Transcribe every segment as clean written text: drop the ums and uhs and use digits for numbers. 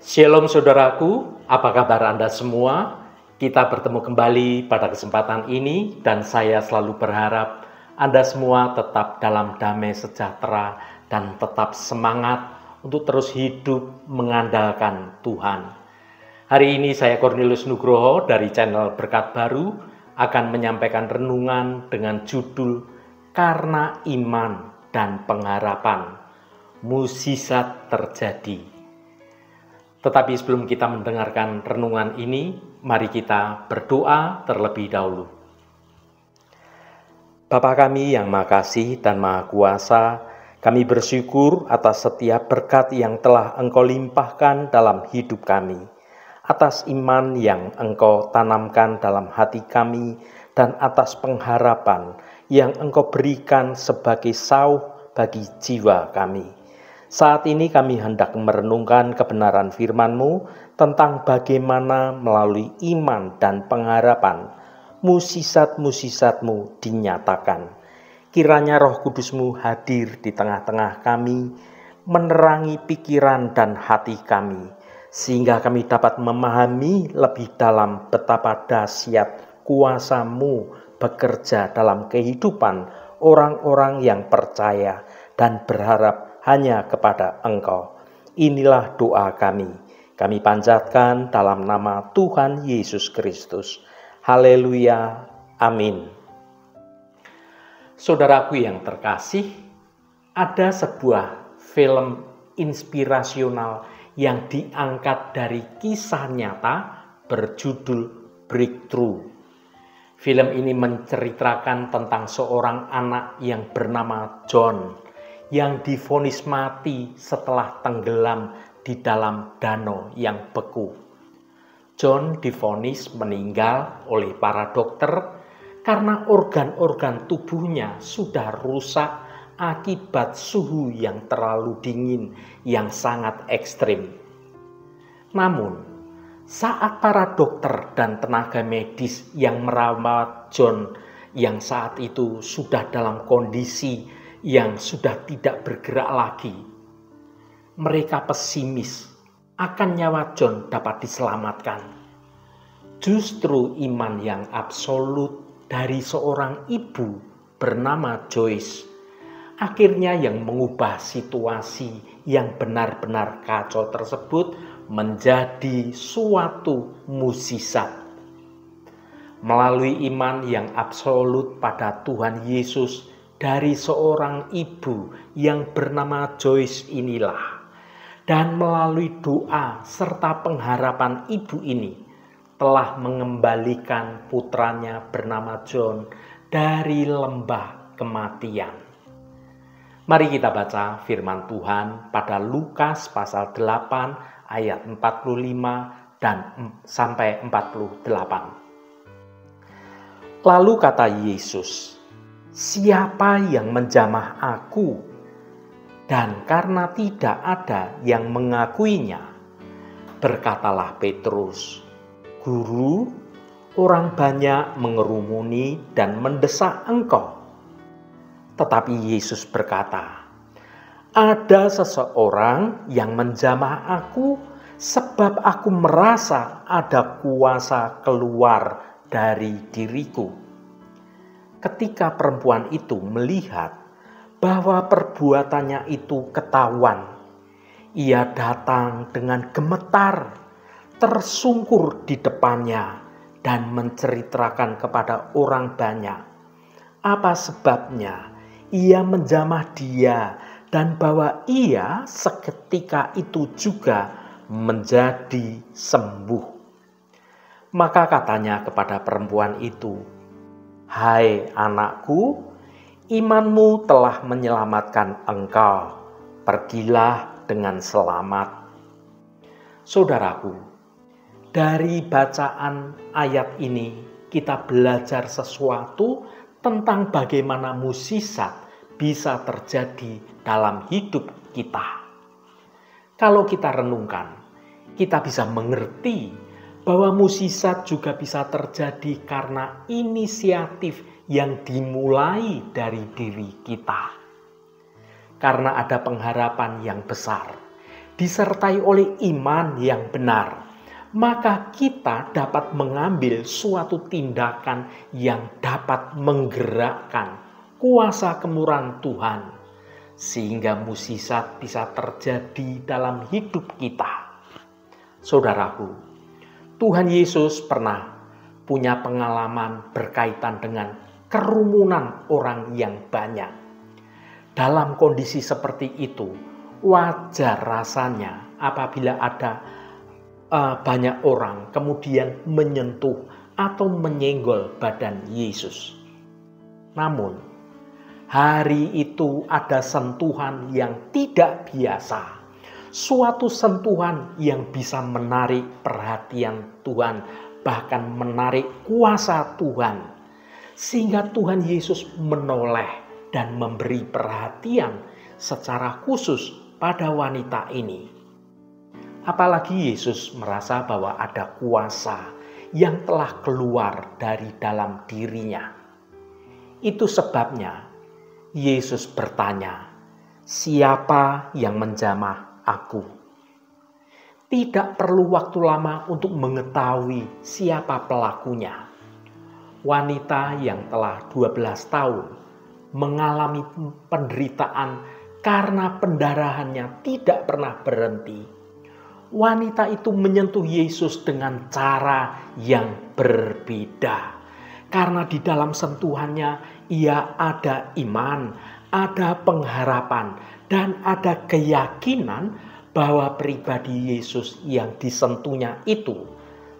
Shalom saudaraku, apa kabar Anda semua? Kita bertemu kembali pada kesempatan ini dan saya selalu berharap Anda semua tetap dalam damai sejahtera dan tetap semangat untuk terus hidup mengandalkan Tuhan. Hari ini saya Cornelius Nugroho dari channel Berkat Baru akan menyampaikan renungan dengan judul Karena Iman dan Pengharapan, Mukjizat Terjadi. Tetapi sebelum kita mendengarkan renungan ini, mari kita berdoa terlebih dahulu. Bapa kami yang Maha Kasih dan Maha Kuasa, kami bersyukur atas setiap berkat yang telah Engkau limpahkan dalam hidup kami, atas iman yang Engkau tanamkan dalam hati kami, dan atas pengharapan yang Engkau berikan sebagai sauh bagi jiwa kami. Saat ini kami hendak merenungkan kebenaran firman-Mu tentang bagaimana melalui iman dan pengharapan mukjizat-mukjizat-Mu dinyatakan. Kiranya Roh Kudus-Mu hadir di tengah-tengah kami, menerangi pikiran dan hati kami, sehingga kami dapat memahami lebih dalam betapa dahsyat kuasa-Mu bekerja dalam kehidupan orang-orang yang percaya dan berharap hanya kepada Engkau. Inilah doa kami. Kami panjatkan dalam nama Tuhan Yesus Kristus. Haleluya. Amin. Saudaraku yang terkasih, ada sebuah film inspirasional yang diangkat dari kisah nyata berjudul Breakthrough. Film ini menceritakan tentang seorang anak yang bernama John yang divonis mati setelah tenggelam di dalam danau yang beku. John divonis meninggal oleh para dokter karena organ-organ tubuhnya sudah rusak akibat suhu yang terlalu dingin yang sangat ekstrim. Namun, saat para dokter dan tenaga medis yang merawat John yang saat itu sudah dalam kondisi yang sudah tidak bergerak lagi, mereka pesimis akan nyawa John dapat diselamatkan. Justru iman yang absolut dari seorang ibu bernama Joyce akhirnya yang mengubah situasi yang benar-benar kacau tersebut menjadi suatu mukjizat. Melalui iman yang absolut pada Tuhan Yesus dari seorang ibu yang bernama Joyce inilah, dan melalui doa serta pengharapan ibu ini telah mengembalikan putranya bernama John dari lembah kematian. Mari kita baca firman Tuhan pada Lukas pasal 8 ayat 45 dan sampai 48. Lalu kata Yesus, "Siapa yang menjamah aku?" Dan karena tidak ada yang mengakuinya, berkatalah Petrus, "Guru, orang banyak mengerumuni dan mendesak Engkau." Tetapi Yesus berkata, "Ada seseorang yang menjamah aku sebab aku merasa ada kuasa keluar dari diriku." Ketika perempuan itu melihat bahwa perbuatannya itu ketahuan, ia datang dengan gemetar, tersungkur di depannya dan menceritakan kepada orang banyak apa sebabnya ia menjamah dia dan bahwa ia seketika itu juga menjadi sembuh. Maka katanya kepada perempuan itu, "Hai anakku, imanmu telah menyelamatkan engkau. Pergilah dengan selamat." Saudaraku, dari bacaan ayat ini kita belajar sesuatu tentang bagaimana mukjizat bisa terjadi dalam hidup kita. Kalau kita renungkan, kita bisa mengerti bahwa mukjizat juga bisa terjadi karena inisiatif yang dimulai dari diri kita. Karena ada pengharapan yang besar, disertai oleh iman yang benar, maka kita dapat mengambil suatu tindakan yang dapat menggerakkan kuasa kemurahan Tuhan, sehingga mukjizat bisa terjadi dalam hidup kita. Saudaraku, Tuhan Yesus pernah punya pengalaman berkaitan dengan kerumunan orang yang banyak. Dalam kondisi seperti itu, wajar rasanya apabila ada banyak orang kemudian menyentuh atau menyenggol badan Yesus. Namun, hari itu ada sentuhan yang tidak biasa. Suatu sentuhan yang bisa menarik perhatian Tuhan, bahkan menarik kuasa Tuhan. Sehingga Tuhan Yesus menoleh dan memberi perhatian secara khusus pada wanita ini. Apalagi Yesus merasa bahwa ada kuasa yang telah keluar dari dalam dirinya. Itu sebabnya Yesus bertanya, "Siapa yang menjamah aku?" Tidak perlu waktu lama untuk mengetahui siapa pelakunya. Wanita yang telah 12 tahun mengalami penderitaan karena pendarahannya tidak pernah berhenti. Wanita itu menyentuh Yesus dengan cara yang berbeda. Karena di dalam sentuhannya ia ada iman, ada pengharapan, dan ada keyakinan bahwa pribadi Yesus yang disentuhnya itu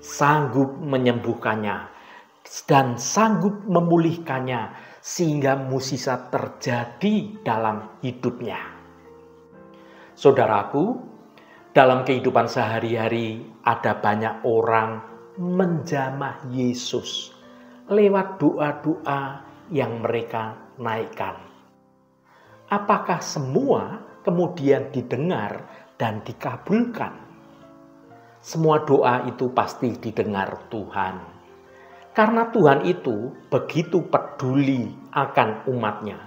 sanggup menyembuhkannya dan sanggup memulihkannya sehingga mukjizat terjadi dalam hidupnya. Saudaraku, dalam kehidupan sehari-hari ada banyak orang menjamah Yesus lewat doa-doa yang mereka naikkan. Apakah semua kemudian didengar dan dikabulkan? Semua doa itu pasti didengar Tuhan. Karena Tuhan itu begitu peduli akan umatnya.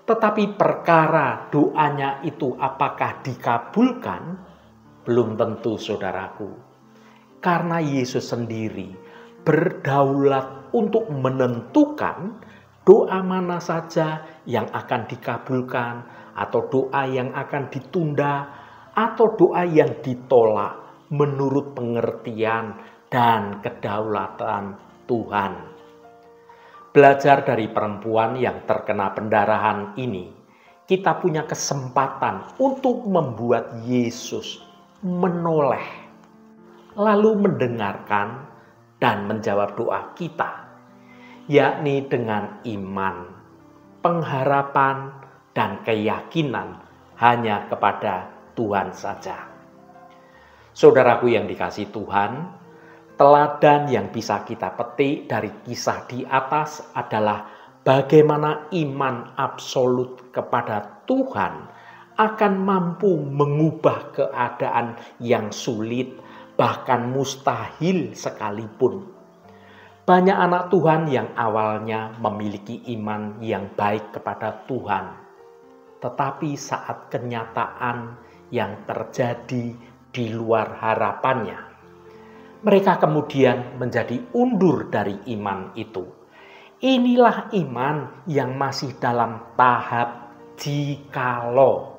Tetapi perkara doanya itu apakah dikabulkan? Belum tentu, saudaraku. Karena Yesus sendiri berdaulat untuk menentukan doa mana saja yang akan dikabulkan, atau doa yang akan ditunda, atau doa yang ditolak menurut pengertian dan kedaulatan Tuhan. Belajar dari perempuan yang terkena pendarahan ini, kita punya kesempatan untuk membuat Yesus menoleh, lalu mendengarkan dan menjawab doa kita, yakni dengan iman, pengharapan, dan keyakinan hanya kepada Tuhan saja. Saudaraku yang dikasihi Tuhan, teladan yang bisa kita petik dari kisah di atas adalah bagaimana iman absolut kepada Tuhan akan mampu mengubah keadaan yang sulit, bahkan mustahil sekalipun. Banyak anak Tuhan yang awalnya memiliki iman yang baik kepada Tuhan, tetapi saat kenyataan yang terjadi di luar harapannya, mereka kemudian menjadi undur dari iman itu. Inilah iman yang masih dalam tahap jikalau.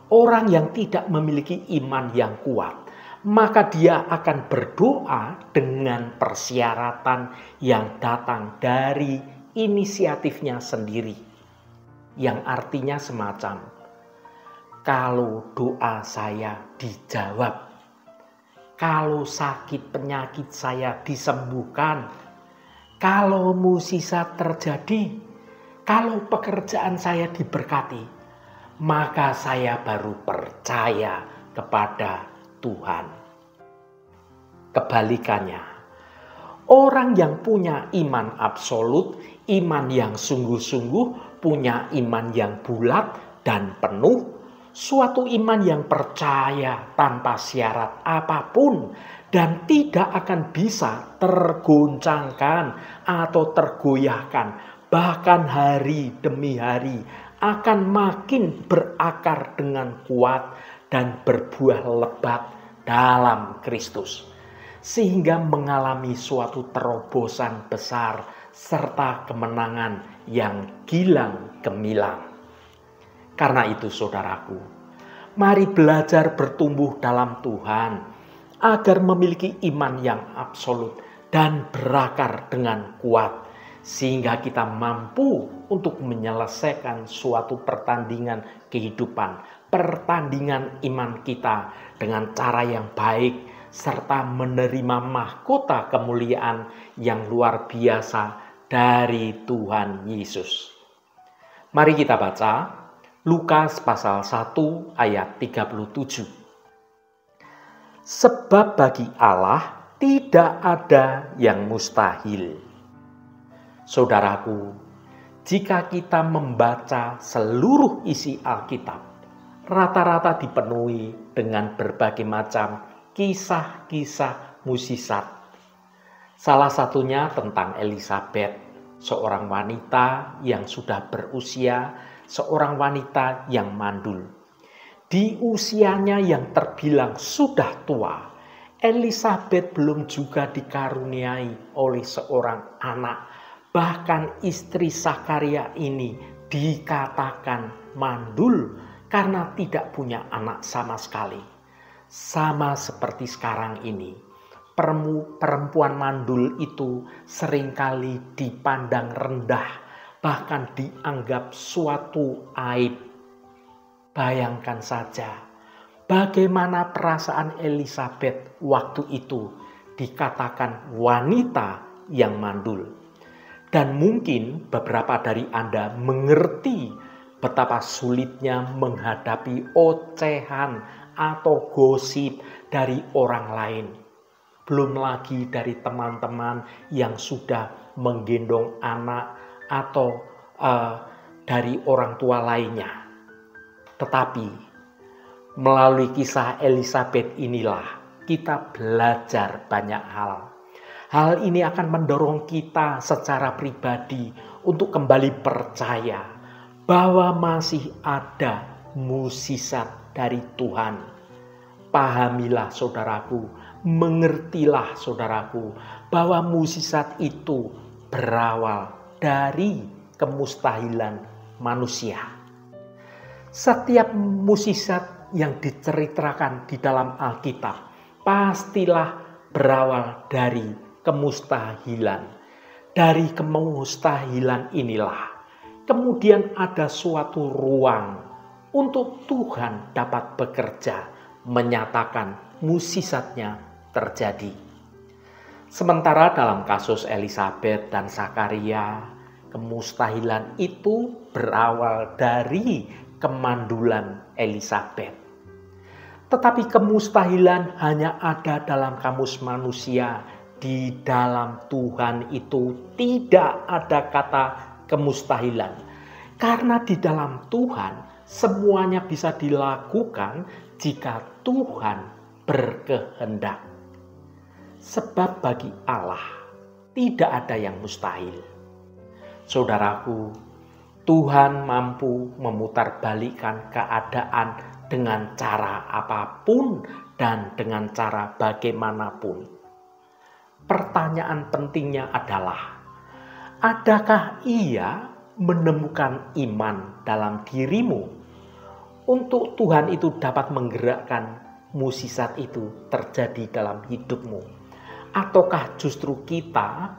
Orang yang tidak memiliki iman yang kuat, maka dia akan berdoa dengan persyaratan yang datang dari inisiatifnya sendiri. Yang artinya semacam, kalau doa saya dijawab, kalau sakit penyakit saya disembuhkan, kalau mukjizat terjadi, kalau pekerjaan saya diberkati, maka saya baru percaya kepada Tuhan. Kebalikannya, orang yang punya iman absolut, iman yang sungguh-sungguh, punya iman yang bulat dan penuh, suatu iman yang percaya tanpa syarat apapun dan tidak akan bisa tergoncangkan atau tergoyahkan, bahkan hari demi hari akan makin berakar dengan kuat dan berbuah lebat dalam Kristus, sehingga mengalami suatu terobosan besar serta kemenangan yang gilang gemilang. Karena itu saudaraku, mari belajar bertumbuh dalam Tuhan agar memiliki iman yang absolut dan berakar dengan kuat, sehingga kita mampu untuk menyelesaikan suatu pertandingan kehidupan, pertandingan iman kita dengan cara yang baik, serta menerima mahkota kemuliaan yang luar biasa dari Tuhan Yesus. Mari kita baca Lukas pasal 1 ayat 37. Sebab bagi Allah tidak ada yang mustahil. Saudaraku, jika kita membaca seluruh isi Alkitab, rata-rata dipenuhi dengan berbagai macam kisah-kisah mukjizat. Salah satunya tentang Elisabet, seorang wanita yang sudah berusia, seorang wanita yang mandul. Di usianya yang terbilang sudah tua, Elisabet belum juga dikaruniai oleh seorang anak. Bahkan istri Sakaria ini dikatakan mandul karena tidak punya anak sama sekali. Sama seperti sekarang ini, perempuan mandul itu seringkali dipandang rendah, bahkan dianggap suatu aib. Bayangkan saja bagaimana perasaan Elisabet waktu itu dikatakan wanita yang mandul. Dan mungkin beberapa dari Anda mengerti betapa sulitnya menghadapi ocehan atau gosip dari orang lain. Belum lagi dari teman-teman yang sudah menggendong anak atau dari orang tua lainnya. Tetapi melalui kisah Elisabet inilah kita belajar banyak hal. Hal ini akan mendorong kita secara pribadi untuk kembali percaya bahwa masih ada mukjizat dari Tuhan. Pahamilah saudaraku, mengertilah saudaraku, bahwa mukjizat itu berawal dari kemustahilan manusia. Setiap mukjizat yang diceritakan di dalam Alkitab pastilah berawal dari kemustahilan. Dari kemustahilan inilah kemudian ada suatu ruang untuk Tuhan dapat bekerja, menyatakan mukjizatnya terjadi. Sementara dalam kasus Elisabet dan Sakaria, kemustahilan itu berawal dari kemandulan Elisabet. Tetapi kemustahilan hanya ada dalam kamus manusia. Di dalam Tuhan itu tidak ada kata kemustahilan. Karena di dalam Tuhan semuanya bisa dilakukan jika Tuhan berkehendak. Sebab bagi Allah tidak ada yang mustahil. Saudaraku, Tuhan mampu memutarbalikkan keadaan dengan cara apapun dan dengan cara bagaimanapun. Pertanyaan pentingnya adalah, adakah Ia menemukan iman dalam dirimu untuk Tuhan itu dapat menggerakkan mukjizat itu terjadi dalam hidupmu? Ataukah justru kita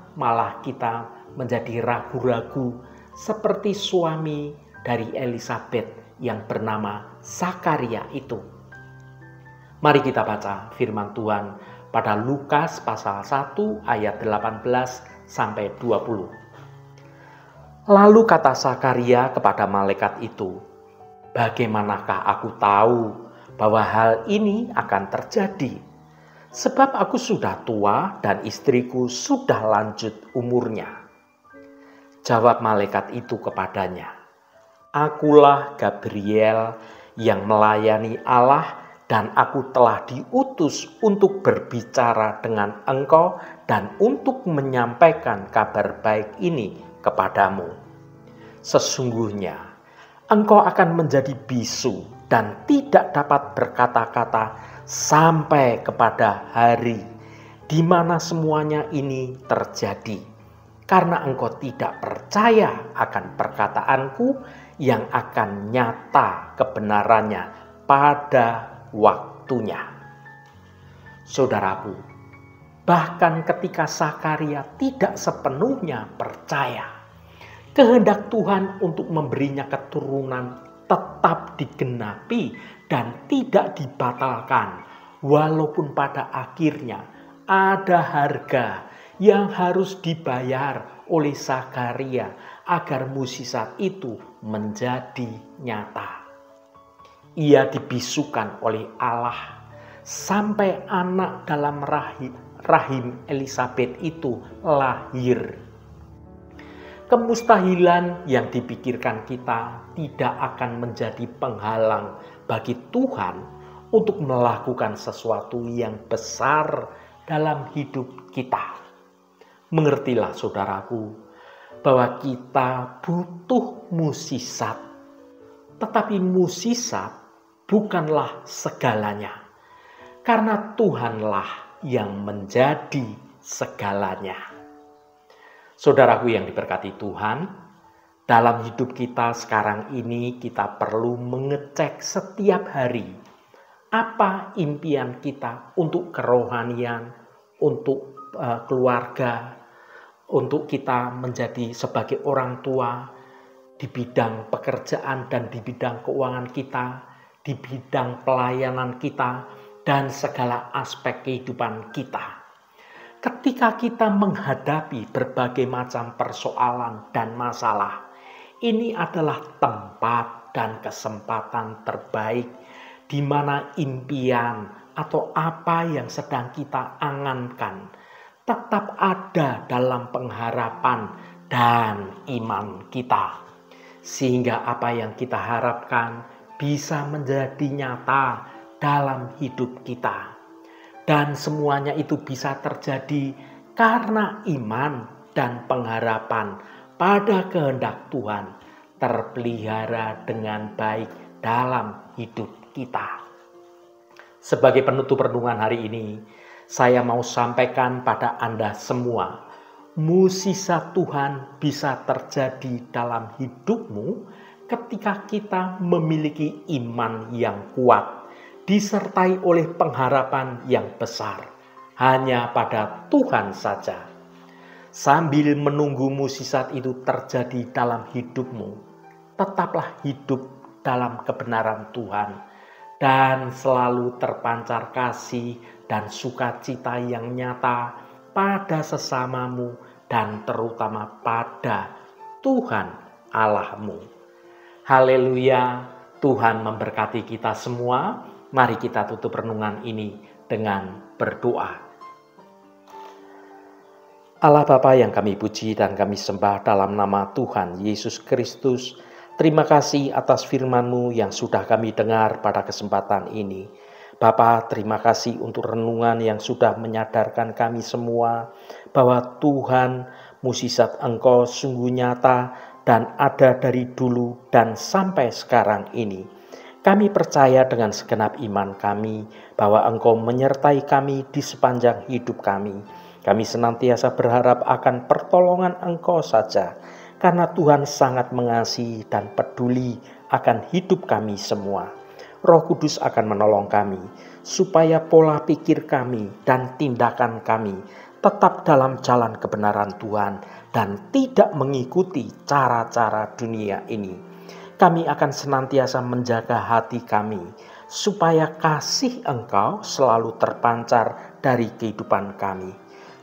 menjadi ragu-ragu seperti suami dari Elisabet yang bernama Sakaria itu? Mari kita baca firman Tuhan pada Lukas pasal 1 ayat 18 sampai 20. Lalu kata Sakaria kepada malaikat itu, "Bagaimanakah aku tahu bahwa hal ini akan terjadi? Sebab aku sudah tua dan istriku sudah lanjut umurnya." Jawab malaikat itu kepadanya, "Akulah Gabriel yang melayani Allah, dan aku telah diutus untuk berbicara dengan engkau dan untuk menyampaikan kabar baik ini kepadamu. Sesungguhnya engkau akan menjadi bisu dan tidak dapat berkata-kata sampai kepada hari di mana semuanya ini terjadi, karena engkau tidak percaya akan perkataanku yang akan nyata kebenarannya pada waktunya. Saudaraku, bahkan ketika Sakaria tidak sepenuhnya percaya, kehendak Tuhan untuk memberinya keturunan tetap digenapi dan tidak dibatalkan, walaupun pada akhirnya ada harga yang harus dibayar oleh Sakaria agar mukjizat itu menjadi nyata. Ia dibisukan oleh Allah sampai anak dalam rahim Elisabet itu lahir. Kemustahilan yang dipikirkan kita tidak akan menjadi penghalang bagi Tuhan untuk melakukan sesuatu yang besar dalam hidup kita. Mengertilah saudaraku, bahwa kita butuh mukjizat, tetapi mukjizat bukanlah segalanya, karena Tuhanlah yang menjadi segalanya. Saudaraku yang diberkati Tuhan, dalam hidup kita sekarang ini kita perlu mengecek setiap hari apa impian kita untuk kerohanian, untuk keluarga, untuk kita menjadi sebagai orang tua di bidang pekerjaan dan di bidang keuangan kita, di bidang pelayanan kita, dan segala aspek kehidupan kita. Ketika kita menghadapi berbagai macam persoalan dan masalah, ini adalah tempat dan kesempatan terbaik di mana impian atau apa yang sedang kita angankan tetap ada dalam pengharapan dan iman kita. Sehingga apa yang kita harapkan bisa menjadi nyata dalam hidup kita. Dan semuanya itu bisa terjadi karena iman dan pengharapan pada kehendak Tuhan terpelihara dengan baik dalam hidup kita. Sebagai penutup renungan hari ini, saya mau sampaikan pada Anda semua, mukjizat Tuhan bisa terjadi dalam hidupmu ketika kita memiliki iman yang kuat, disertai oleh pengharapan yang besar hanya pada Tuhan saja. Sambil menunggu mukjizat itu terjadi dalam hidupmu, tetaplah hidup dalam kebenaran Tuhan dan selalu terpancar kasih dan sukacita yang nyata pada sesamamu dan terutama pada Tuhan Allahmu. Haleluya, Tuhan memberkati kita semua. Mari kita tutup renungan ini dengan berdoa. Allah Bapa yang kami puji dan kami sembah dalam nama Tuhan Yesus Kristus, terima kasih atas firman-Mu yang sudah kami dengar pada kesempatan ini. Bapa, terima kasih untuk renungan yang sudah menyadarkan kami semua bahwa Tuhan, mukjizat Engkau sungguh nyata dan ada dari dulu dan sampai sekarang ini. Kami percaya dengan segenap iman kami bahwa Engkau menyertai kami di sepanjang hidup kami. Kami senantiasa berharap akan pertolongan Engkau saja, karena Tuhan sangat mengasihi dan peduli akan hidup kami semua. Roh Kudus akan menolong kami, supaya pola pikir kami dan tindakan kami tetap dalam jalan kebenaran Tuhan dan tidak mengikuti cara-cara dunia ini. Kami akan senantiasa menjaga hati kami, supaya kasih Engkau selalu terpancar dari kehidupan kami.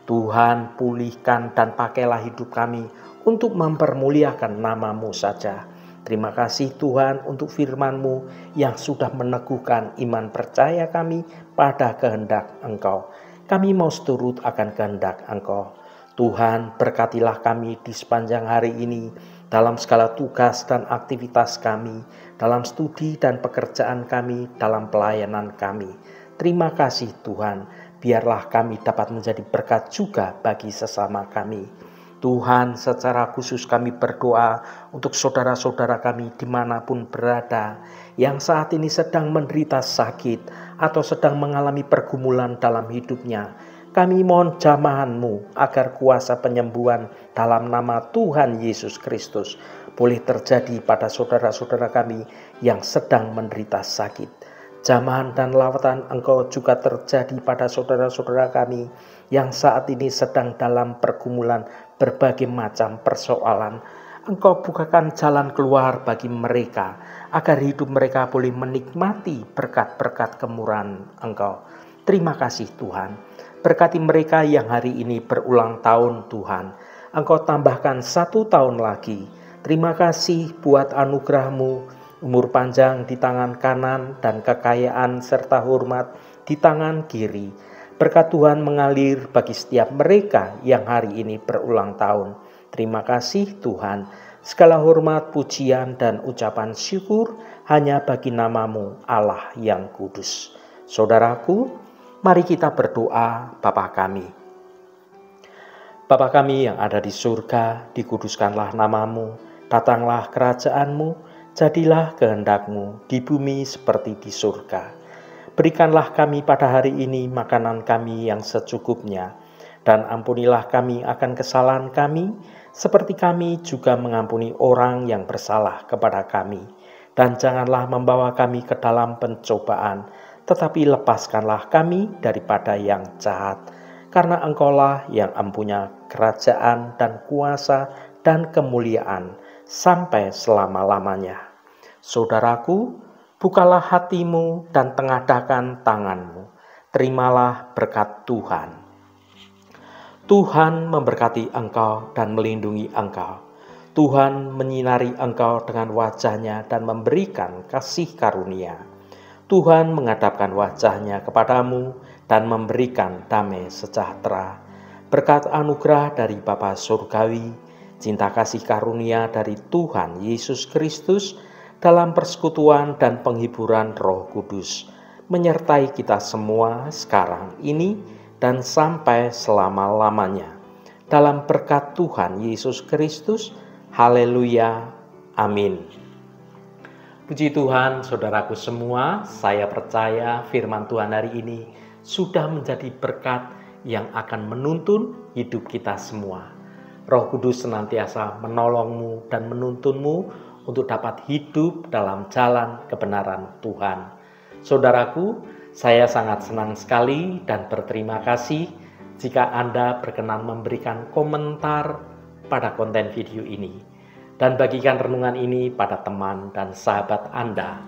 Tuhan, pulihkan dan pakailah hidup kami untuk mempermuliakan nama-Mu saja. Terima kasih Tuhan untuk firman-Mu yang sudah meneguhkan iman percaya kami pada kehendak Engkau. Kami mau seturut akan kehendak Engkau. Tuhan, berkatilah kami di sepanjang hari ini, dalam segala tugas dan aktivitas kami, dalam studi dan pekerjaan kami, dalam pelayanan kami. Terima kasih Tuhan, biarlah kami dapat menjadi berkat juga bagi sesama kami. Tuhan, secara khusus kami berdoa untuk saudara-saudara kami dimanapun berada, yang saat ini sedang menderita sakit atau sedang mengalami pergumulan dalam hidupnya. Kami mohon jamahan-Mu agar kuasa penyembuhan dalam nama Tuhan Yesus Kristus boleh terjadi pada saudara-saudara kami yang sedang menderita sakit. Jamahan dan lawatan Engkau juga terjadi pada saudara-saudara kami yang saat ini sedang dalam pergumulan berbagai macam persoalan. Engkau bukakan jalan keluar bagi mereka agar hidup mereka boleh menikmati berkat-berkat kemurahan Engkau. Terima kasih Tuhan. Berkati mereka yang hari ini berulang tahun Tuhan. Engkau tambahkan 1 tahun lagi. Terima kasih buat anugerah-Mu, umur panjang di tangan kanan dan kekayaan serta hormat di tangan kiri. Berkat Tuhan mengalir bagi setiap mereka yang hari ini berulang tahun. Terima kasih Tuhan. Segala hormat, pujian, dan ucapan syukur hanya bagi nama-Mu Allah yang kudus. Saudaraku, mari kita berdoa. Bapa kami. Bapa kami yang ada di surga, dikuduskanlah nama-Mu, datanglah kerajaan-Mu, jadilah kehendak-Mu di bumi seperti di surga. Berikanlah kami pada hari ini makanan kami yang secukupnya, dan ampunilah kami akan kesalahan kami, seperti kami juga mengampuni orang yang bersalah kepada kami. Dan janganlah membawa kami ke dalam pencobaan, tetapi lepaskanlah kami daripada yang jahat. Karena Engkaulah yang empunya kerajaan dan kuasa dan kemuliaan sampai selama-lamanya. Saudaraku, bukalah hatimu dan tengadahkan tanganmu. Terimalah berkat Tuhan. Tuhan memberkati engkau dan melindungi engkau. Tuhan menyinari engkau dengan wajah-Nya dan memberikan kasih karunia. Tuhan menghadapkan wajah-Nya kepadamu dan memberikan damai sejahtera. Berkat anugerah dari Bapa Surgawi, cinta kasih karunia dari Tuhan Yesus Kristus, dalam persekutuan dan penghiburan Roh Kudus, menyertai kita semua sekarang ini dan sampai selama-lamanya. Dalam berkat Tuhan Yesus Kristus, haleluya, amin. Puji Tuhan, saudaraku semua, saya percaya firman Tuhan hari ini sudah menjadi berkat yang akan menuntun hidup kita semua. Roh Kudus senantiasa menolongmu dan menuntunmu untuk dapat hidup dalam jalan kebenaran Tuhan. Saudaraku, saya sangat senang sekali dan berterima kasih jika Anda berkenan memberikan komentar pada konten video ini dan bagikan renungan ini pada teman dan sahabat Anda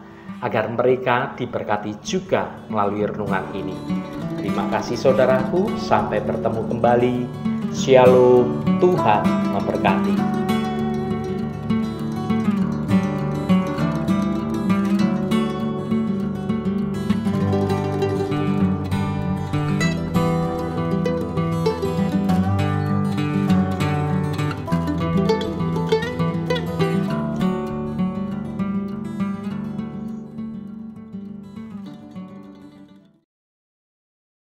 agar mereka diberkati juga melalui renungan ini. Terima kasih saudaraku, sampai bertemu kembali. Shalom, Tuhan memberkati.